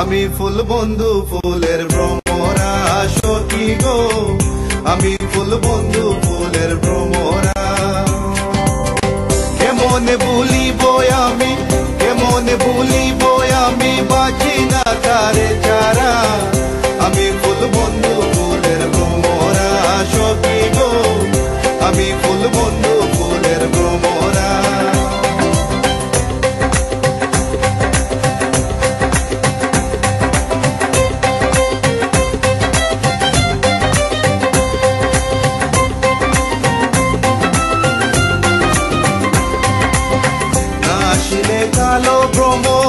আমি ফুল বন্ধু ফুলের ভ্রমরা সখী গো, আমি ফুল বন্ধু ফুলের ভ্রমরা। কেমনে ভুলিব আমি, কেমনে ভুলিব আমি, বাঁচি না তারে ছাড়া। আমি ফুল বন্ধু ফুলের ভ্রমরা সখী গো, আমি ফুল বন্ধু ফুলের ভ্রমরা। কালো ভ্রমর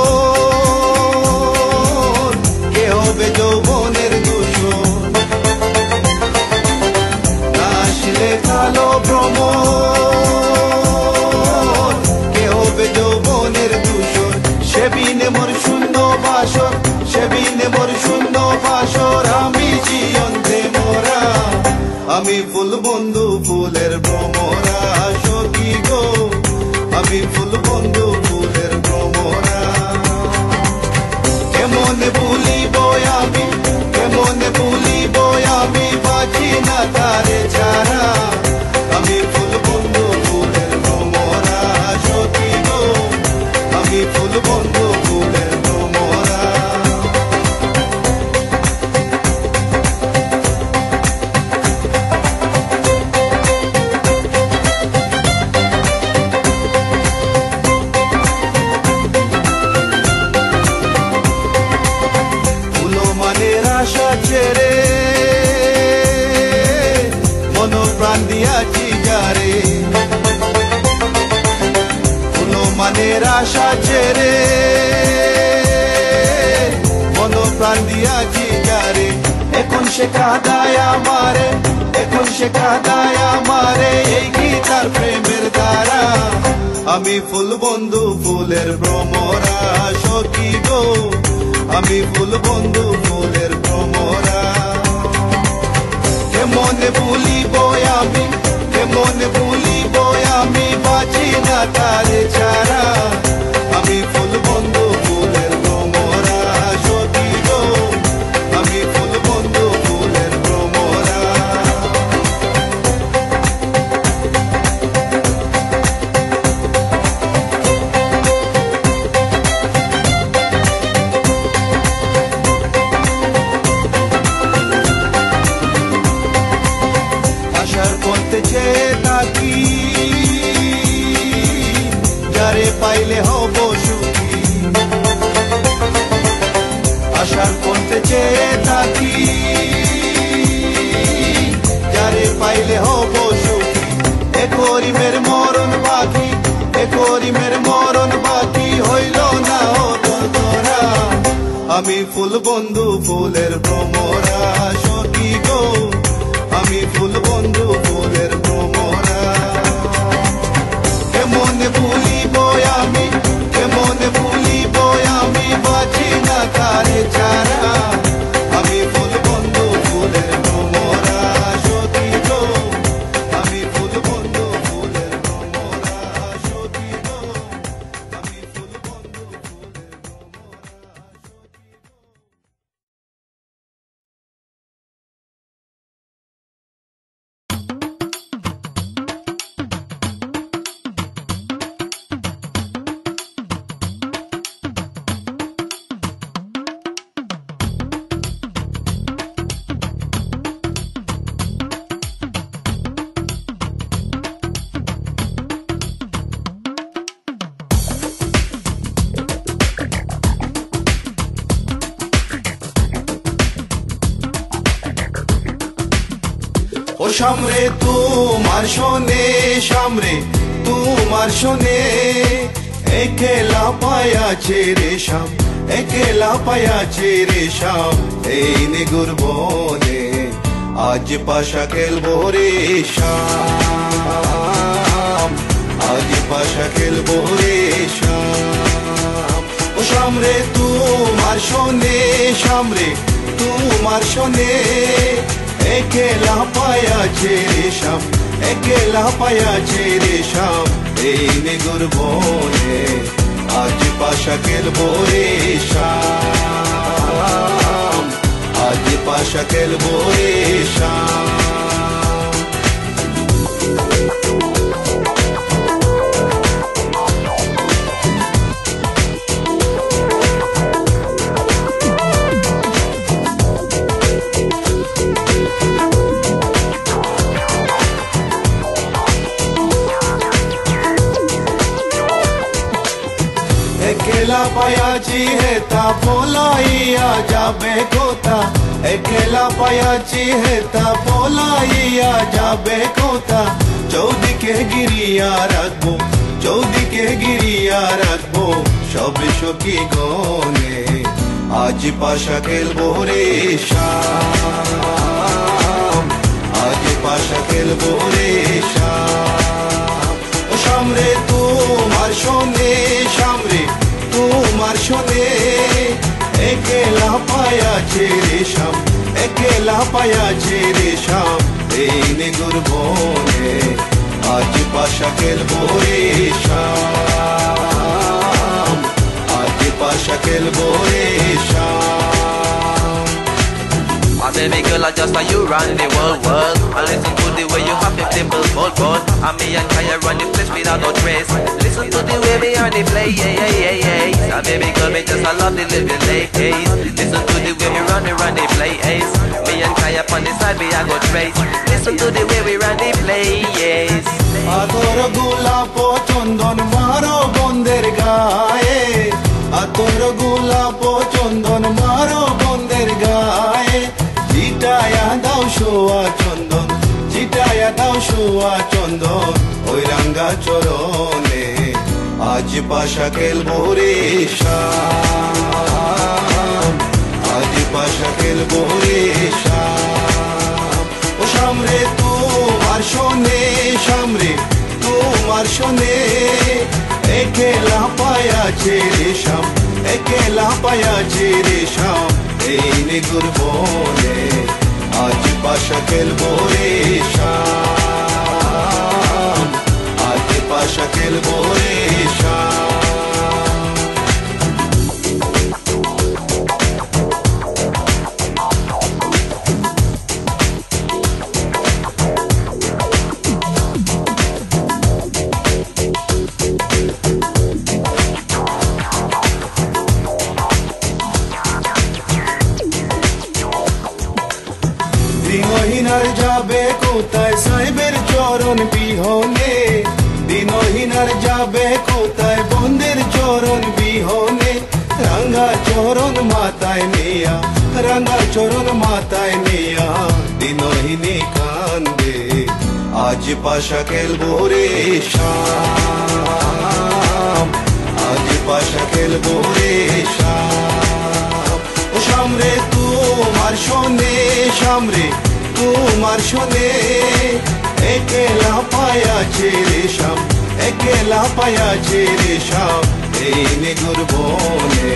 কে হবে যৌবনের দূষণ, আসলে কালো ভ্রমর কে হবে যৌবনের দূষণ। সেবিনে মোর শূন্য বাসর, সেবিনে মোর শূন্য বাসর, আমি জীবন্তে মোরা। আমি ফুল বন্ধু ফুলের ভ্রমরা সখী গো, আমি ফুল বন্ধু ফুলের ভ্রমরা। কেমনে ভুলিব আমি, কেমনে ভুলিব আমি, বাঁচি না তারে ছাড়া। আমি ফুল বন্ধু ফুলের ভ্রমরা সখী গো, আমি ফুল বন্ধু ফুলের ভ্রমরা। আশা ছেড়ে মন প্রাণ দিয়াছি যারে, কোনো মানের আশা ছেড়ে মন প্রাণ দিয়াছি যারে। এখন সে কাঁদায় আমারে, এখন সে কাঁদায় আমারে, এই গীতার প্রেমের দ্বারা। আমি ফুল বন্ধু ফুলের ভ্রমরা সখী গো, আমি ফুল বন্ধু ফুলের ভ্রমরা। কেমনে ভুলিব আমি, কেমনে ভুলিব আমি, বাঁচি না তারে ছাড়া। আমি ফুল বন্ধু ফুলের ভ্রমরা সখী গো, আমি ফুল বন্ধু ফুলের ভ্রমরা। থাকি যারে পাইলে হব সুখী, আশার পথে চেয়ে থাকি যারে পাইলে হব সুখী। এ করিমের মরণ বাকি, এ করিমের মরণ বাকি, হইল না হতো তোরা। আমি ফুল বন্ধু ফুলের ভ্রমরা সখী গো, আমি ফুল বন্ধু ফুলের ভ্রমরা। কেমনে ভুলিব আমি, কেমনে ভুলিব আমি, বাঁচি না তারে ছাড়া। আমি ফুল বন্ধু ফুলের ভ্রমরা সখী গো, আমি ফুল বন্ধু ফুলের ভ্রমরা সখী গো, আমি ফুল বন্ধু ফুলের ভ্রমরা সখী গো। ও সামরে তোমার শোনে, সামরে তোমার শোনে, একলা পায়াছে রে শাম, একলা পায়াছে রে শাম। এই নিগুর বনে আজ পাশা খেলবো রে শাম, আজ পাশা খেলবো রে শাম। ও সামরে তোমার শোনে, সামরে তোমার শোনে, একলা পায়াছে রে শাম, একলা পায়াছে রে শাম। এই নিগুর বনে আজ পাশা খেলবো রে শাম। পাশা খেলবো রে শাম। একলা পায়াছি হেতা পলাইয়া যাবে কোথা, একলা পায়াছি হেতা পলাইয়া যাবে কোথা। চৌদিকে গিরিয়া রাখবো, চৌদিকে গিরিয়া রাখবো সবে সখী গনে, আজ পাশা খেলবো রে শাম, আজ পাশা খেলবো রে শাম। ও শামরে তোমার শোনে, শামরে তোমার শোনে, একলা পায়াছে রে শাম, একলা পায়াছে রে শাম। এই নেগুর বনে আজ পাশা খেলবো রে শাম, আজ পাশা খেলবো রে শাম। My baby girl, I just saw you run the world. I listen to the way you have the dimple bold. And me and Kaya run the place without no trace. Listen to the way we on the play, yeah, yeah, yeah, yeah. My baby girl, me just I love the living late days. Listen to the way we run the play, ace. Me and Kaya on the side, we a go trace. Listen to the way we run the play, yes. আতর গোলাপ চন্দন মারো বন্দের গায়ে, আতর গোলাপ চন্দন মারো বন্দের গায়ে। চিটায়া দাও শোয়া চন্দন, চিটায়া দাও শোয়া চন্দন ওই রাঙ্গা চরণে, আজ পাশা খেলবো রে শাম, আজ পাশা খেলবো রে শাম। ও শামরে তোমার শোনে, শামরে তোমার শোনে, একলা পায়াছে রে শাম, একলা পায়াছে রে শাম। এই নেগুর বনে আজ পাশা খেলবো রে শাম, আজ পাশা খেলবো রে শাম। দিনহীনার যাবে কোথায় সাহেবের চরণ বিহনে, দিনহীনার যাবে কোথায় বন্দের চরণ বিহনে। রাঙ্গা চরণ মাথায় নিয়া, রাঙ্গা চরণ মাথায় নিয়া দিনহীনে কান্দে, আজ পাশা খেলবো রে শাম, আজ পাশা খেলবো রে শাম। ও শামরে তোমার শোনে, শামরে তোমার শোনে, একলা পায়াছে রে শাম, একলা পায়াছে রে শাম। এই নেগুর বনে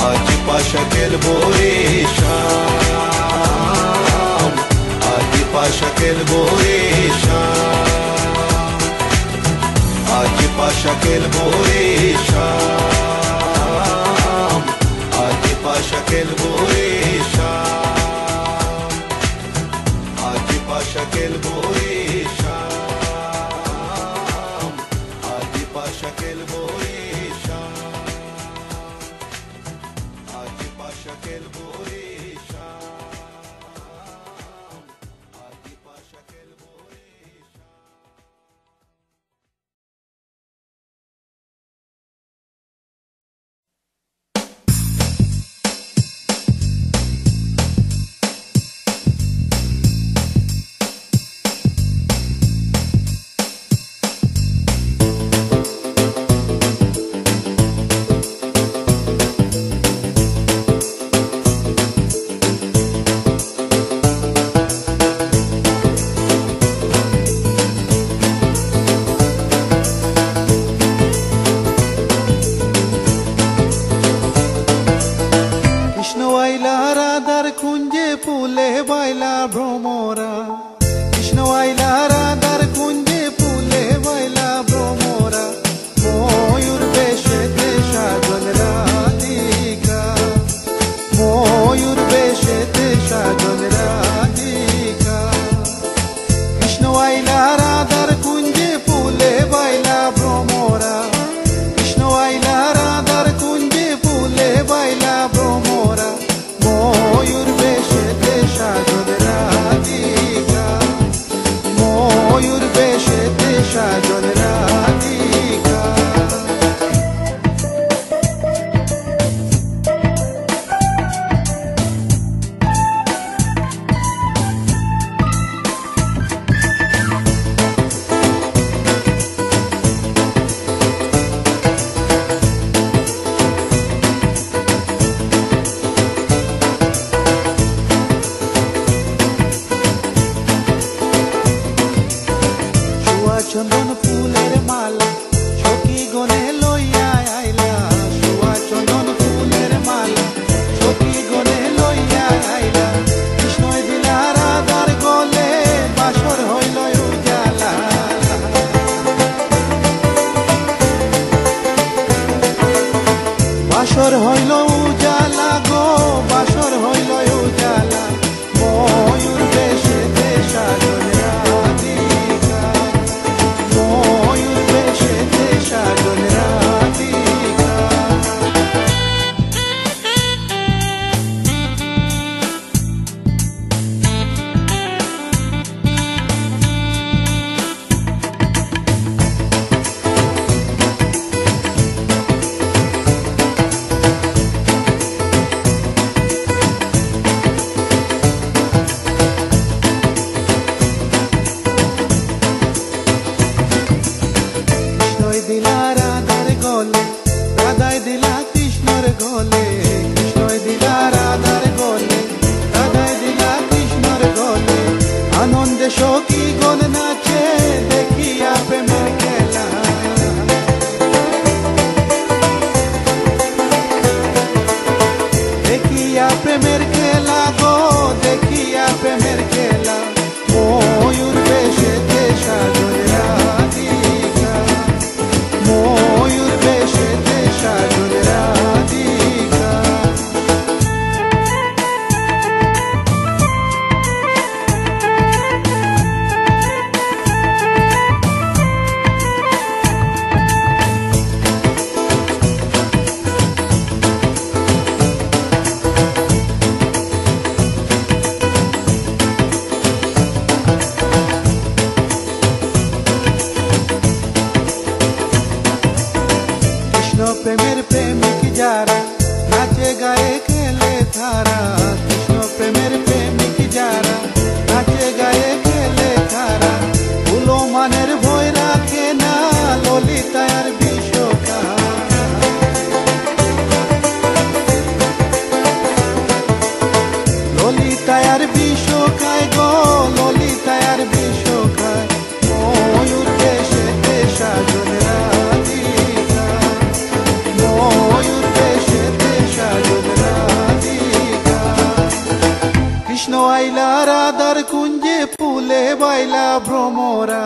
আজ পাশা খেলবো রে শাম, আজ পাশা খেলবো রে শাম, আজ পাশা খেলবো রে শাম, আজ পাশা খেলবো রে শাম, আজ পাশা খেলবো রে শাম, আজ পাশা খেলবো রে শাম, আজ পাশা খেলবো রে শাম, আজ পাশা খেলবো রে শাম। ফুলে বাইলা ভ্রমরা, কৃষ্ণ আইলা রাধার কুঞ্জে ফুলে বাইলা ভ্রমরা। ময়ূর বেশেতে সাজন রাধিকা, ময়ূর বেশেতে সাজন সখী গণ নাচে দেখিয়া প্রেমের খেলা দেখিয়া প্রেমের খেলা গো দেখিয়া প্রেমের খেলা ময়ূর বেশেতে সাজন রাধিকা ময়ূর বেশেতে সাজন রাধিকা প্রেমের প্রেমিক যারা নাচে গায়ে খেলে তারা কৃষ্ণ প্রেমের প্রেমিক যারা নাচে গায়ে খেলে তারা ভুলো মানের ভয় রাখে না ললিতার বিশ্বকা ললিতার বিশ্বকায় গো ললিতার বিশ্বকায় ময়ূর দেশেতে সাজন রাধিকা ময়ূর দেশেতে সাজন রাধিকা কৃষ্ণ আইলা রাধার কুঞ্জে ফুলে বাইলা ভ্রমরা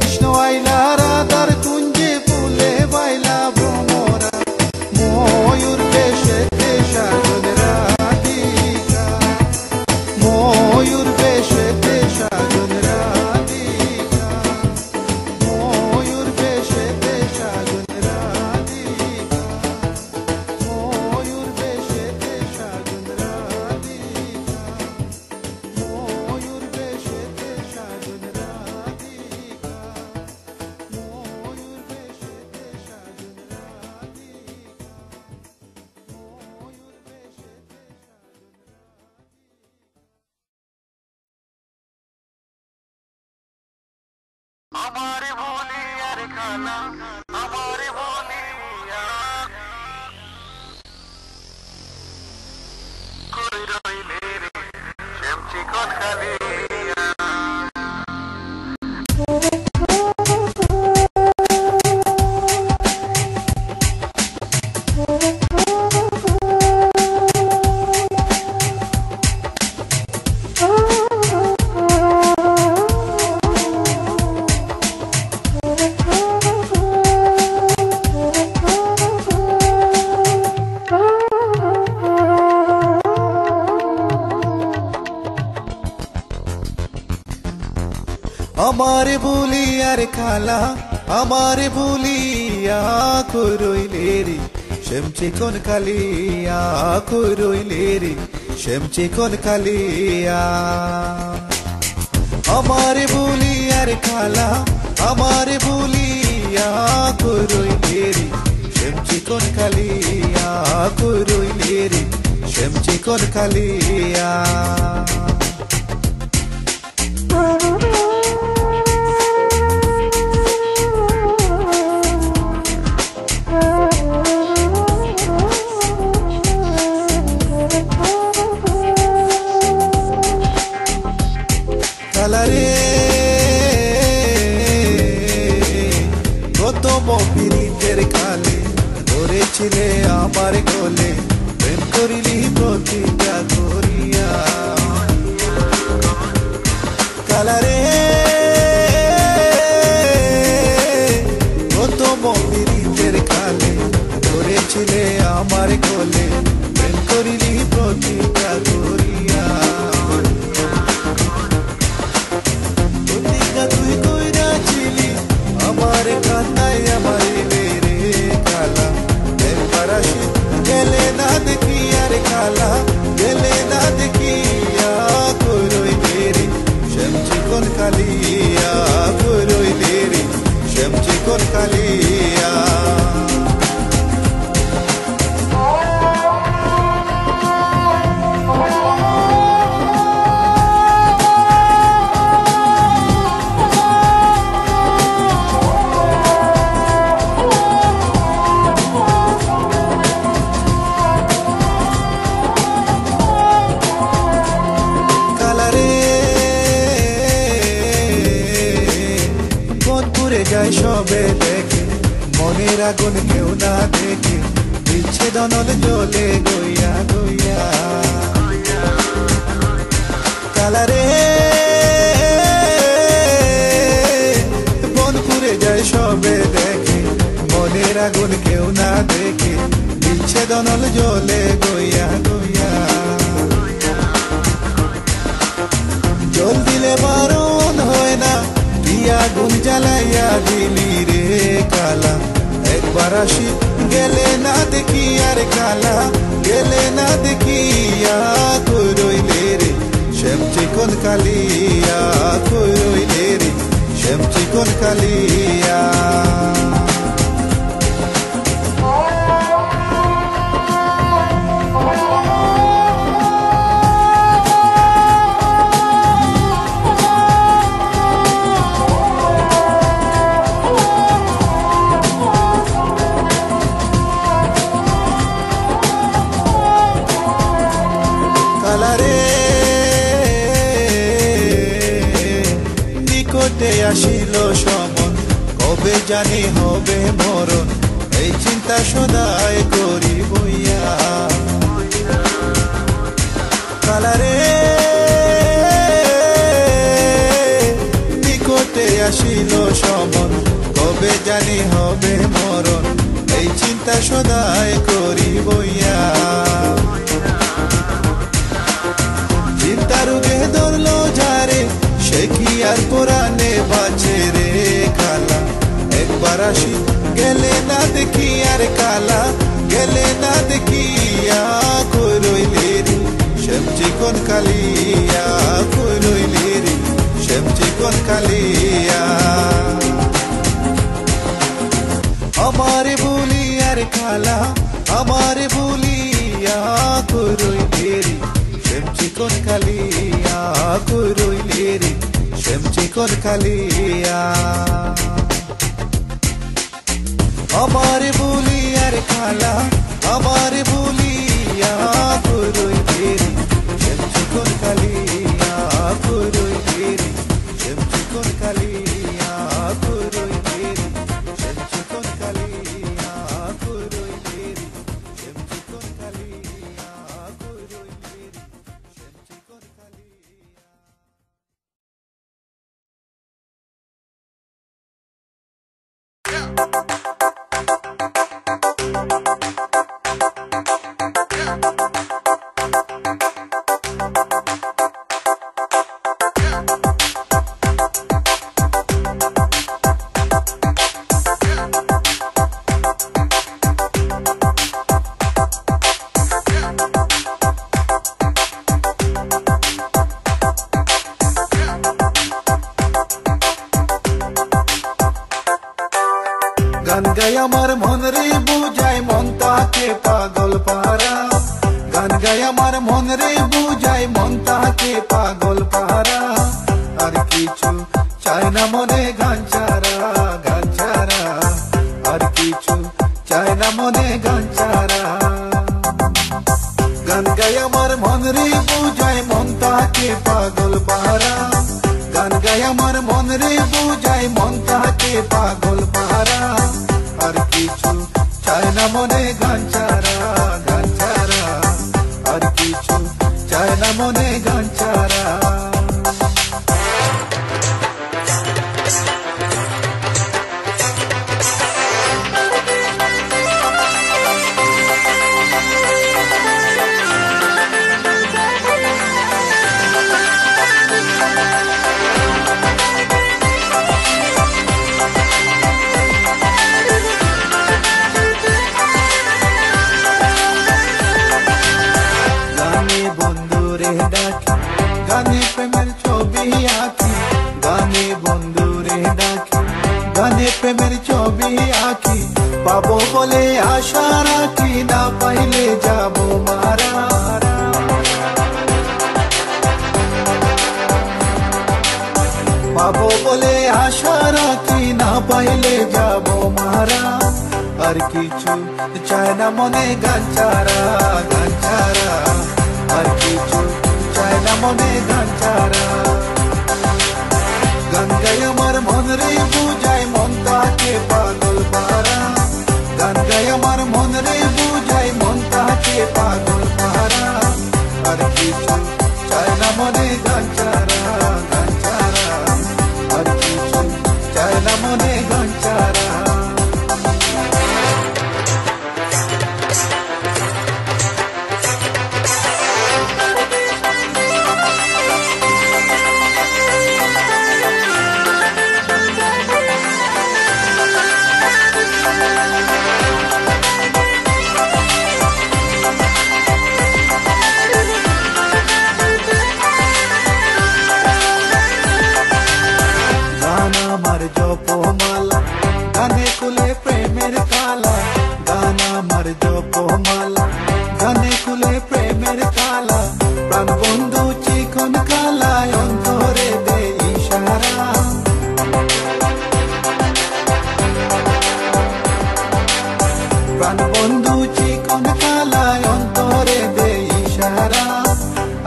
কৃষ্ণ আইলা রাধার কুঞ্জে ফুলে বাইলা ভ্রমরা ময়ূর দেশেতে সাজন রাধিকা ময়ূর বেশেতে সাজন রাধিকা ময়ূর বেশেতে সাজন রাধিকা ময়ূর বেশেতে সাজন রাধিকা ময়ূর বেশেতে সাজন রাধিকা ময়ূর বেশেতে সাজন हमारे भोले यार खाना हमारे भोले यार कोई रोई ले रे शमची कौन खाली আমারে বলিয়ার খালা আমারে বলিয়া কই রইলে রে শ্যামচি কোন কালিয়া কই রইলে রে শ্যামচি কোন কালিয়া আমারে বলিয়ার খালা আমারে বলিয়া কই রইলে রে শ্যামচি কোন কালিয়া কই রইলে রে শ্যামচি কোন কালিয়া কালারে প্রথম পিরিতের কালে ধরেছিলে আমার কোলে প্রেম করিলি প্রতিজ্ঞা করিয়া কালারে প্রথম পিরিতের কালে ধরেছিলে আমার কোলে প্রেম করিলি প্রতিজ্ঞা করিয়া তুই কইরা ছিলি আমার কান্নায় আমার রে কালা একবার আসি গেলে না দেখি আর কালা গেলে না দেখিয়া কই রইলে রে শ্যামচি কোন কালিয়া কই রইলে রে শ্যামচি কোন কালিয়া যায় সবে দেখে, মনের আগুন কেউ না দেখে, বিচ্ছেদন জ্বলে গইয়া গইয়া। কালারে মন পুড়ে যায় সবে দেখে, মনের আগুন কেউ না দেখে, বিচ্ছেদন জ্বলে গইয়া গইয়া। জল দিলে বারণ হয় না, কি আগুন জ্বালাইয়া দিলি রে কালা। একবার আসি গেলে না দেখি আর কালা, গেলে না দেখিয়া কই রইলে রে শ্যাম চিকন কালিয়া, কই রইলে রে শ্যাম চিকন কালিয়া। নিকটে আসিল সমন, কবে জানি হবে মরণ, এই চিন্তা সদাই করি বইয়া। কালারে নিকটে আসিল সমন, কবে জানি হবে মরণ, এই চিন্তা সদাই করি বইয়া। চিন্তা রোগে ধরলো যারে, সে কি আর কোরআনে বাঁচে রে কালা। একবার আসি গেলে না দেখি আর কালা, গেলে না দেখিয়া কই রইলে রে শ্যাম চিকন কালিয়া, কই রইলে রে শ্যাম চিকন কালিয়া। আমারে বলি আর কালা, আমারে বলিয়া কই রইলে রে শ্যাম চিকন কালিয়া, কই রইলে রে শ্যাম চিকন কালিয়া। আমারে বলি আর কালা, আমারে বলিয়া কই রইলে রে শ্যাম চিকন কালিয়া, কই রইলে রে শ্যাম চিকন কালিয়া, কই রইলে রে শ্যাম চিকন কালিয়া, কই রইলে রে শ্যাম চিকন কালিয়া, কই রইলে রে শ্যাম চিকন কালিয়া। গান গাই আমার মন রে বুঝাই, মন তাকে পাগল পারা। গান গাই আমার মন রে বুঝাই, মন তাকে পাগল পারা। আর কিছু চাই না মনে গান ছাড়া, গান ছাড়া। আর কিছু চাই না মনে গান ছাড়া। গান গাই আমার মন রে বুঝাই, মন তাকে পাগল পারা। গান গাই আমার মন রে বুঝাই, মন তাকে পাগল পারা। আর কিছু চাই না মনে গান ছাড়া, গান ছাড়া। আর কিছু চাই না মনে গান ছাড়া। গানে প্রেমের ছবি আঁকি, গানে বন্ধুরে ডাকি। গানে প্রেমের ছবি আঁকি, পাবো বলে আশা রাখি, না পাইলে যাবো মারা। পাবো বলে আশা রাখি, না পাইলে যাবো মারা। আর কিছু চায় না মনে গান ছাড়া, গান ছাড়া। আর কিছু চায় না মনে গান ছাড়া। গান গাই আমার মন রে বুঝাই, মন তা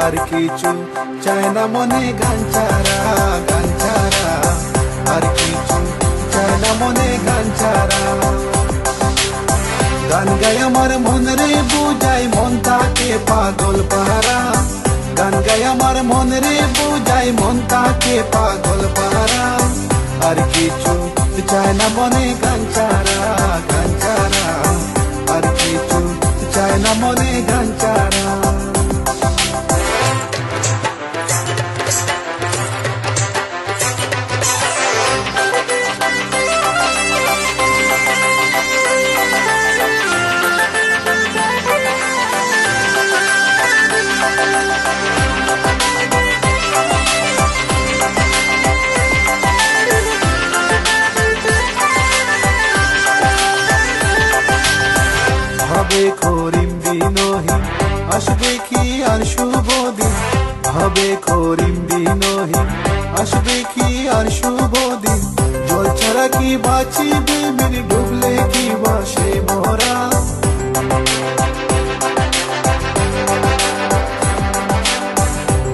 আর কিছু চায় না মনে গান ছাড়া, গান ছাড়া আর কিছু চায় না মনে গান ছাড়া। গান গায় আমার মন রে বুঝাই মন তাকে পাগল পারা, গান গায় আমার মন রে বুঝাই মন তাকে পাগল পারা। আর কিছু চায় না মনে গান ছাড়া, গান ছাড়া আর কিছু চায় না মনে গান ছাড়া। হবে করিম বিনহীন আসবে কি আর শুভ দিন, হবে করিম বিনহীন আসবে কি আর শুভ দিন। জল ছাড়া কি বাঁচিবে মেরে ডুবলে কি বাসে মরা,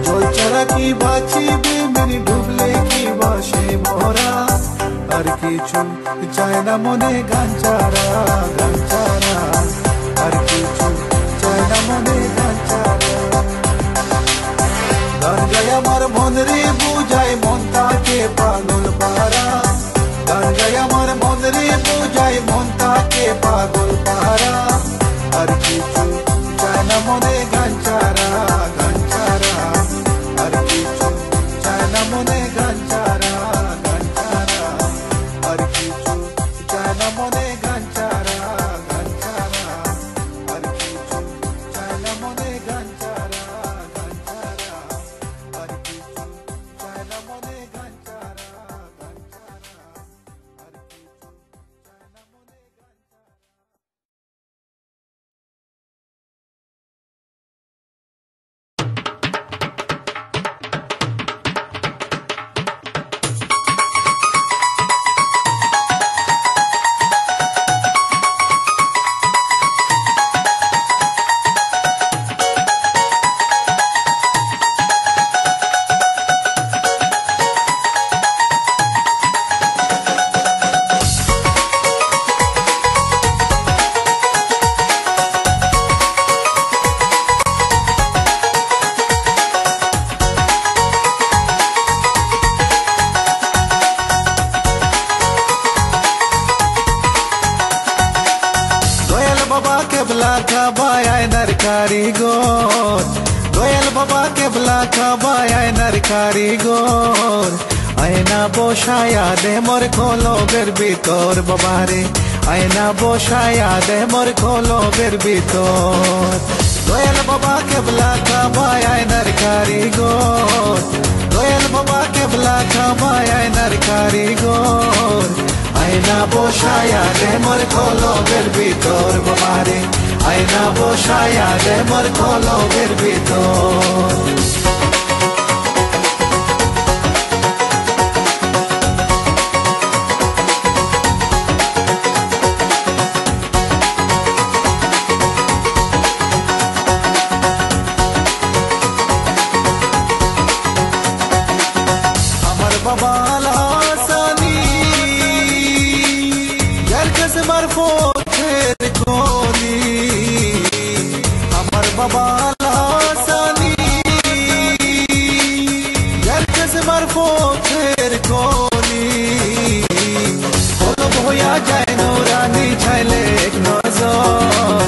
জল ছাড়া কি বাঁচিবে মেরে ডুবলে কি বাসে মরা। আর কিছু চায় না মনে গান ছাড়া, গান ছাড়া আর কিছু চায় না মনে গান ছাড়া। গান গায় আমার মন রে বুঝায় মন তাকে পাগল পারা, গান গায় আমার মন রে বুঝায় মন তাকে পাগল পারা। আর কিছু চায় না মনে গান ছাড়া, গান ছাড়া আর কিছু চায় না মনে গান ছাড়া, গান ছাড়া আর কিছু চায় না মনে গান ছাড়া, গান ছাড়া আর কিছু চায় না মনে গান ছাড়া, গান ছাড়া আর কিছু চায় না মনে গান ছাড়া, গান ছাড়া আর কিছু চায় না মনে গান ছাড়া। বাবা কেবলা খাবায় আয়নার কারিগর, দয়াল বাবা কেবলা খাবায় আয়নার কারিগর। আয়না বসায়া দে মোর কলবের ভিতর বাবারে, আয়না বসায়া দে মোর কলবের ভিতর। দয়াল বাবা কেবলা খাবায় আয়নার কারিগর, দয়াল বাবা কেবলা খাবায় আয়নার কারিগর। আয়না বসায়া দে মোর কলবের ভিতর বাবারে, আয়না বসায়া দে মোর কলবের ভিতর। আমার বাবা লাসানি যার কাছে মারফতের কলি, আমার বাবা লাসানি যার কাছে মারফতের কলি। কলব হইয়া যায় নুরানি চাইলে এক নজর,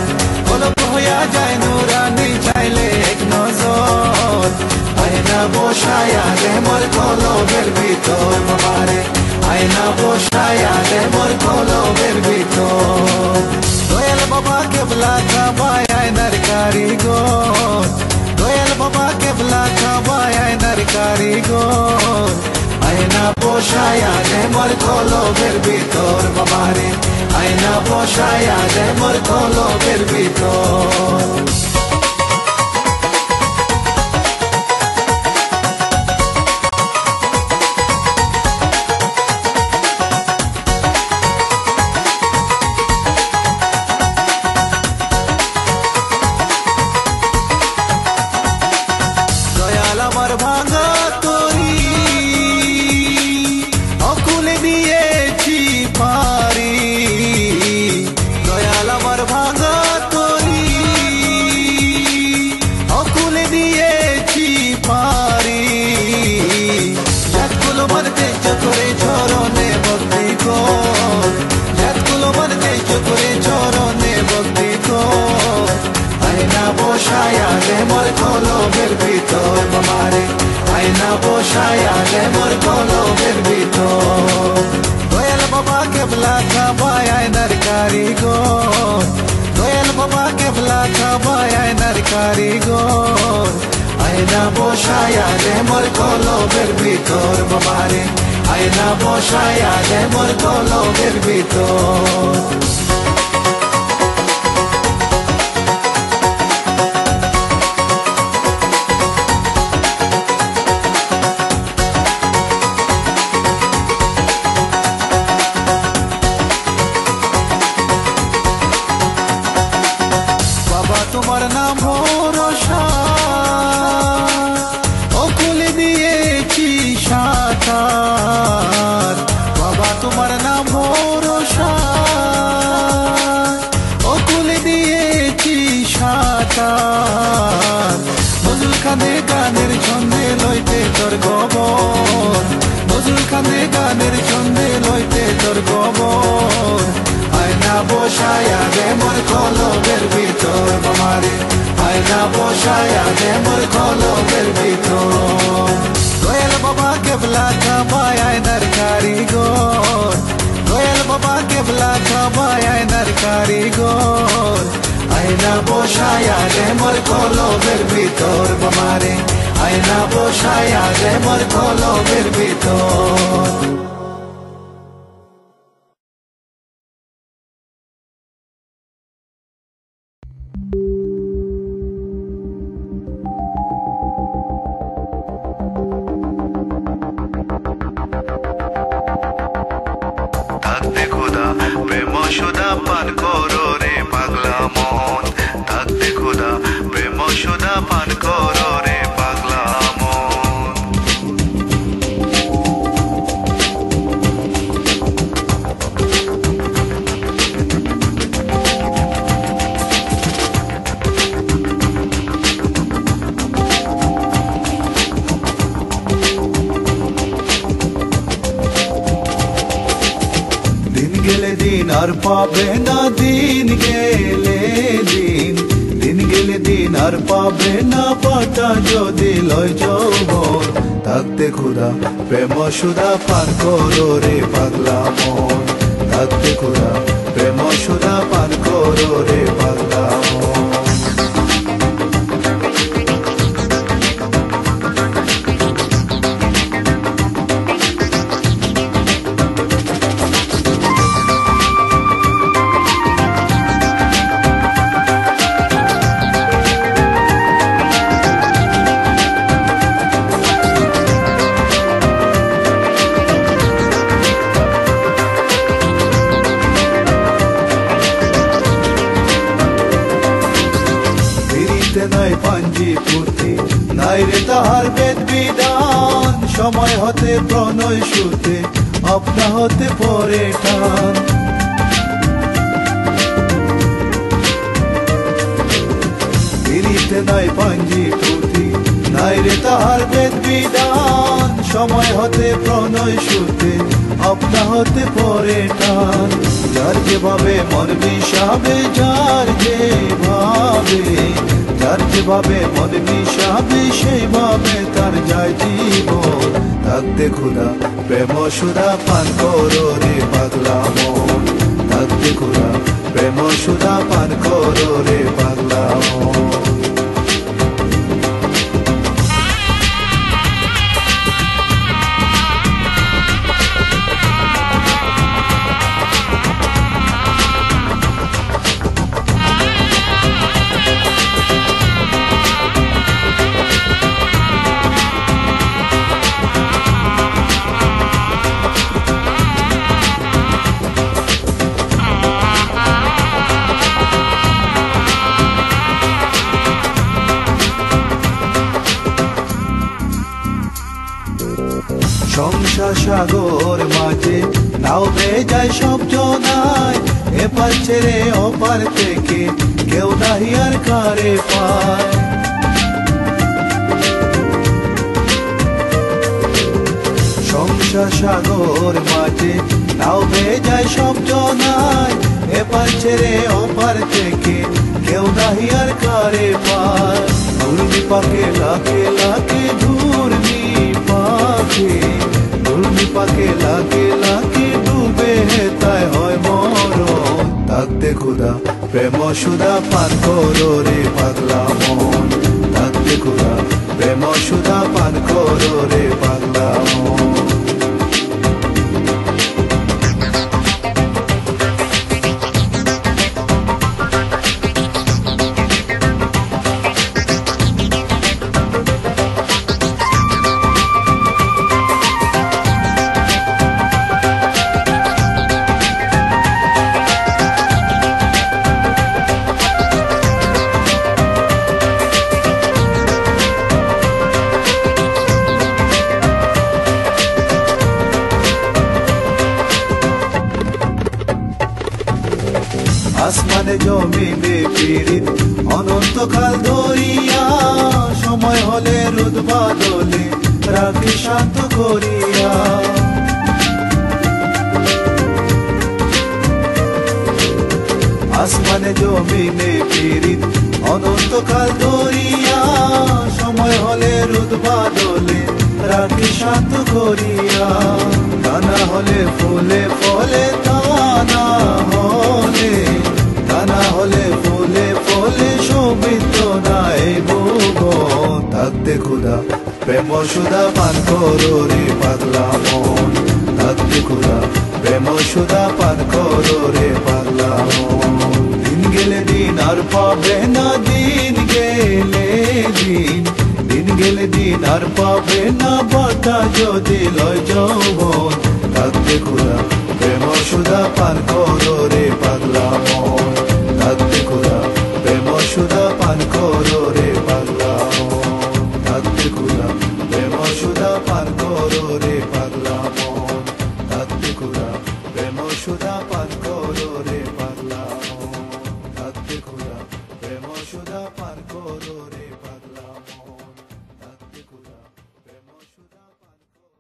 কলব হইয়া যায় নুরানি চাইলে এক নজর। আয়না বসায়া দে মোর কলবের ভিতর বাবারে, আয়না বসায়া দে মোর কলবের ভিতর। দয়াল বাবা কেবলা খাবায় আয়নার কারিগর, দয়াল বাবা কেবলা খাবায় আয়নার কারিগর। আয়না বসায়া দে মোর কলবের ভিতর বাবারে, আয়না বসায়া দে মোর কলবের ভিতর। আমার ভাঙা তরি অকুলে দিয়েছি পারি দয়াল আমার ভাঙা তরি অকুলে দিয়েছি পারি জাতগুলো মানতে করে চরণে ভক্তি কর জাতগুলো মানতে করে চরণে ভক্তি কর আয়না বসায়ালে মোর কলবের ভিতর বাবারে আয়না বসায়ালে মোর কলবের ভিতর দয়াল বাবা কেবলা খাবায় আয়নার কারিগর দয়াল বাবা কেবলা খাবায় আয়নার কারিগর আয়না বসায়ালে মোর কলবের ভিতর বাবারে আয়না বসায়ালে মোর কলবের ভিতর তোমার নাম ভরসা অকুলে দিয়েছি সাঁতার বাবা তোমার নাম ভরসা অকুলে দিয়েছি সাঁতার নজরুল খানে গানের ছন্দে লইতে তোর গবর নজরুল খানে গানের ছন্দে লইতে তোর গবর আয়না বসায়া দে মোর কলবের ভিতর বাবারে আয়না বসায়া দে মোর কলবের ভিতর দয়াল বাবা কেবলা খাবায় আয়নার কারিগর দয়াল বাবা কেবলা খাবায় আয়নার কারিগর আয়না বসায়া দে মোর কলবের ভিতর বাবারে আয়না বসায়া দে মোর কলবের ভিতর থাকতে খোদা প্রেম সুদা পান করো রে পাগলা মন থাকতে খোদা প্রেম সুদা পান করো রে পাগলা মন গেলে দিন আর পাবে না দিন গেলে দিন দিন গেলে দিন আর পাবে না পাতা যদি লয় যৌবন থাকতে খোদা প্রেম সুদা পান করো রে পাগলা মন থাকতে খোদা প্রেম সুদা পান করো রে পাগলা মন নাই পাঞ্জি পুঁথি নাই রে তাহার বেদ বিধান সময় হতে প্রণয় সুতে আপনা হতে পরে টান ফিরিতে নাই পাঞ্জি পুঁথি নাই রে তাহার বেদ বিধান সময় হতে প্রণয় সুতে আপনা হতে পরে টান যার যেভাবে মন মিশাবে যার যেভাবে যার যেভাবে মন মিশাবে সেইভাবে তার যায় জীবন থাকতে খোদা প্রেম সুদা পান করো রে পাগলা মন থাকতে খোদা প্রেম সুদা পান করো রে পাগলা মন সংসার সাগর মাঝে নাও বেয়ে যায় সব জনায়, এপার ছেড়ে ওপার থেকে কেউ নাহি আর কারে পায়। সংসার সাগর মাঝে নাও বেয়ে যায় সব জনায়, এপার ছেড়ে ওপার থেকে কেউ নাহি আর কারে পায়। ঘূর্ণি পাকে লাগে লাগে ঘূর্ণি পাকে, ঘূর্ণি পাকে লাগে লাগে ডুবে তাই হয় মরণ। থাকতে খুদা প্রেম সুদা পান করো রে পাগলা মন, থাকতে খুদা প্রেম সুদা পান করো রে পাগলা মন। আসমানে জমিনে পীড়িত অনন্তকাল ধরিয়া, সময় হলে রোদ বাদলে রাখি শান্ত করিয়া। আসমানে জমিনে পীড়িত অনন্তকাল ধরিয়া, সময় হলে রোদ বাদলে রাখি শান্ত করিয়া। দানা হলে ফুলে ফলে দানা হলে, দানা হলে ফুলে ফলে শোভিত নাই ভুবন। থাকতে খুদা প্রেম সুদা পান করো রে পাগলা মন, থাকতে খুদা প্রেম সুদা পান করো রে পাগলা মন। দিন গেলে দিন আর পাবে না, দিন গেলে দিন, দিন গেলে দিন আর পাবে না, বাটা যদি লয় যৌবন। থাকতে খুদা প্রেম সুদা পান করো রে পাগলা মন, থাকতে খুদা প্রেম সুদা পান করো রে পাগলা মন, থাকতে খুদা প্রেম সুদা পান করো রে পাগলা মন, থাকতে খুদা প্রেম সুদা পান করো রে পাগলা মন, থাকতে খুদা প্রেম সুদা পান করো রে পাগলা মন, থাকতে খুদা প্রেম সুদা পান করো।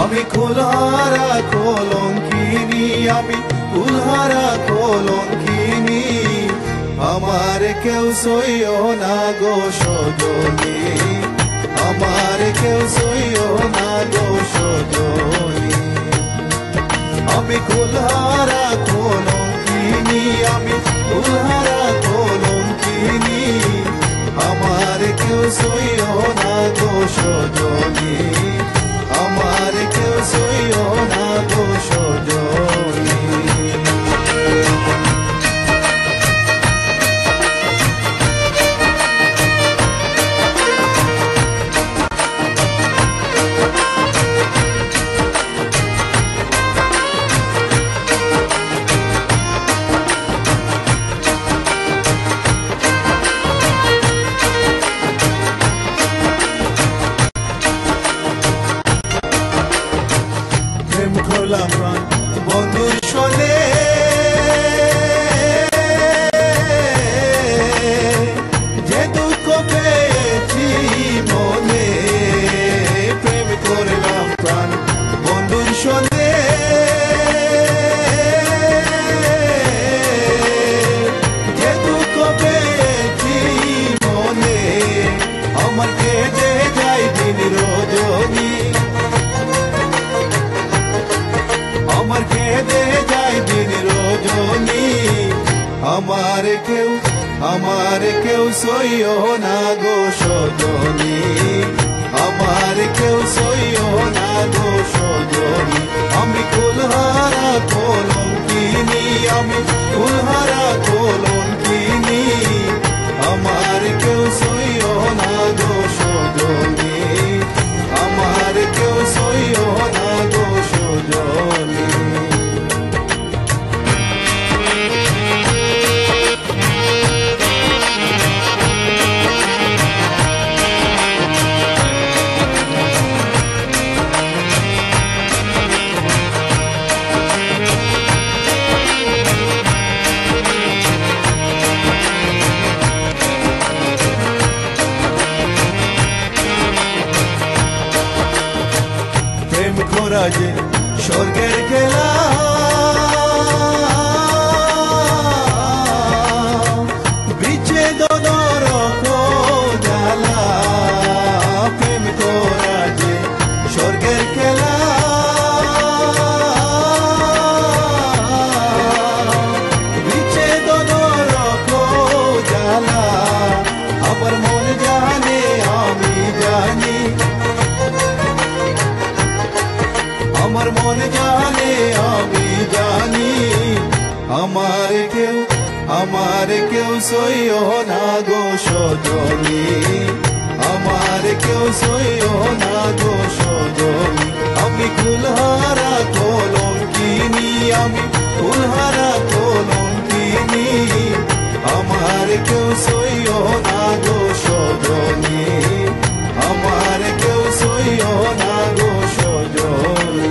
আমি কুলহারা কলঙ্কিনী, আমি কুলহারা কলঙ্কিনী, আমার কেউ সইও না গো সজনী, আমার কেউ সইও না গো সজনী। আমি কুলহারা কলঙ্কিনী, আমি কুলহারা কলঙ্কিনী, আমার কেউ সইও না গো সজনী, আমার কেউ সইও না গো সজনী। করলাম প্রাণ বন্ধুর সনে, যে দুঃখ পেয়েছি মনে, প্রেম করলাম প্রাণ বন্ধুর সনে, যে দুঃখ পেয়েছি মনে, আমার কেটে যায় দিন রজনী, আমার কেঁদে যায় দিন রজনী। আমার কেউ আমার কেউ সইও না গো সজনী, আমার কেউ সইও না গো সজনী। আমি কুলহারা কলঙ্কিনী, আমি কুলহারা কলঙ্কিনী, আমার কেউ সইও না গো সজনী, আমার কেউ সইও না গো সজনী। যে স্বর্গের খেলা, বিচ্ছেদ নরক জ্বালা, প্রেম করা যে স্বর্গের খেলা, বিচ্ছেদ নরক জ্বালা, আবার মন জানে আমি জানি, আমার মন জানে আমি জানি, আমার কেউ সইও না গো সজনী, আমার কেউ সইও না গো সজনী। আমি কুলহারা কলঙ্কিনী, আমি কুলহারা কলঙ্কিনী, আমার কেউ সইও না গো সজনী, আমার কেউ সইও না গো Sajani.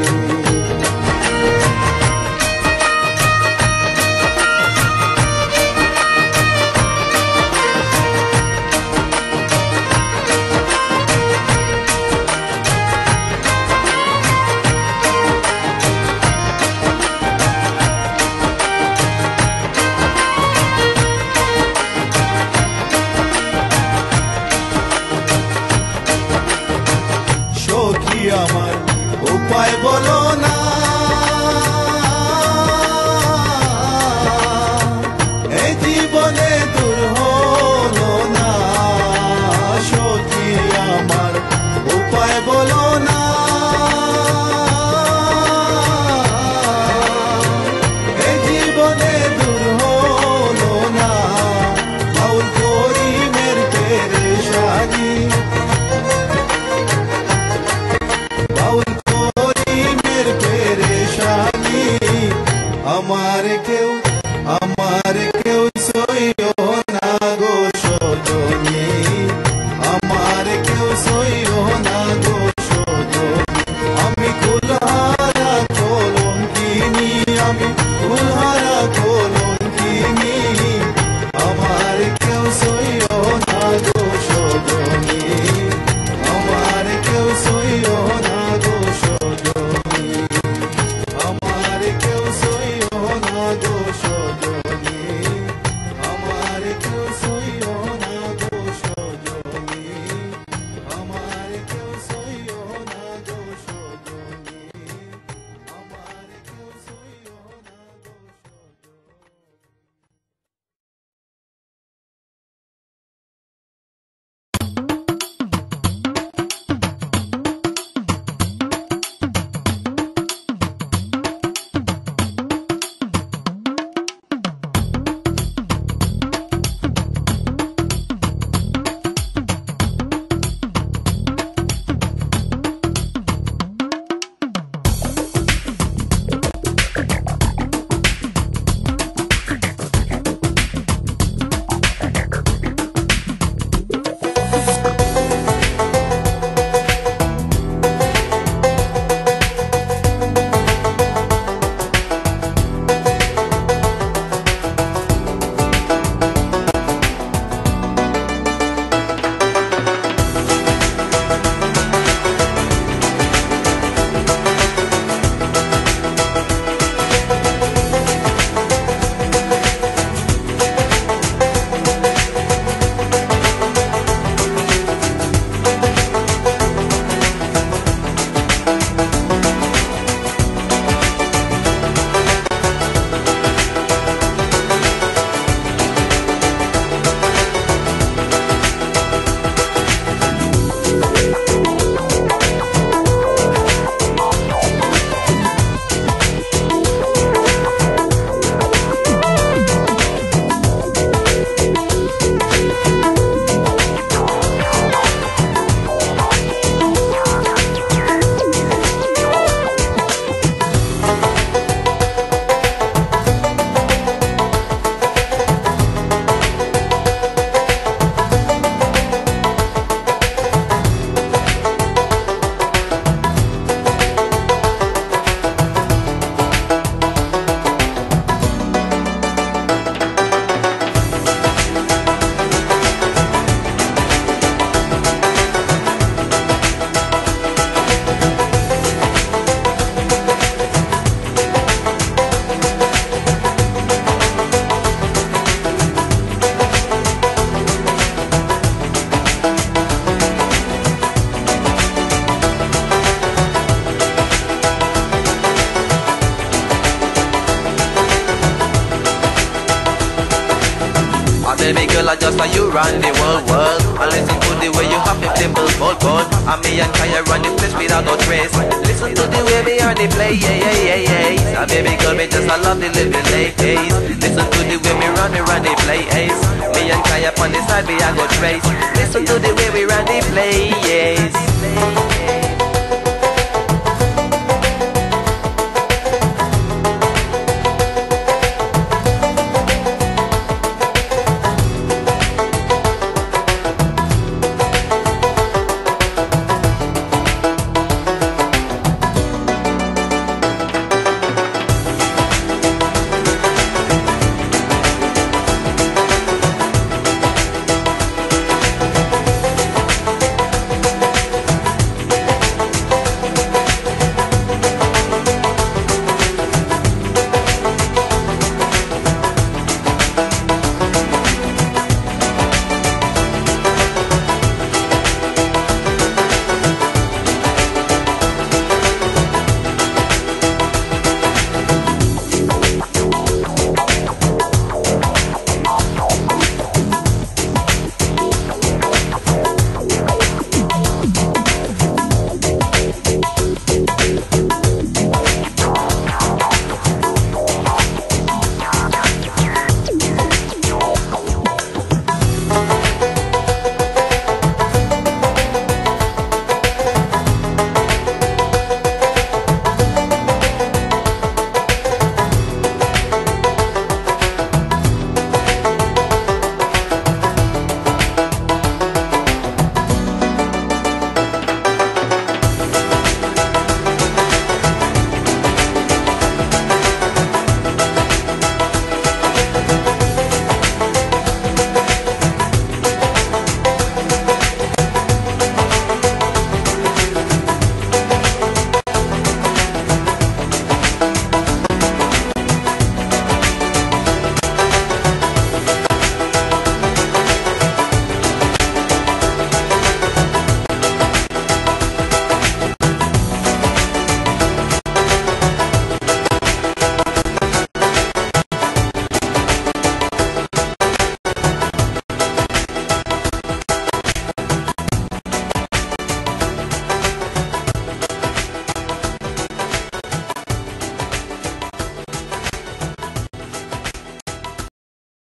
baby girl, I just saw you run the world. And listen to the way you have your dimples, bold. And me and Kaya run the place without no trace. Listen to the way me on the play, yeah. And baby girl, me just I love the living ladies. Listen to the way me run the play, ace. Me and Kaya on the side, me I go trace. Listen to the way we run the play, yes.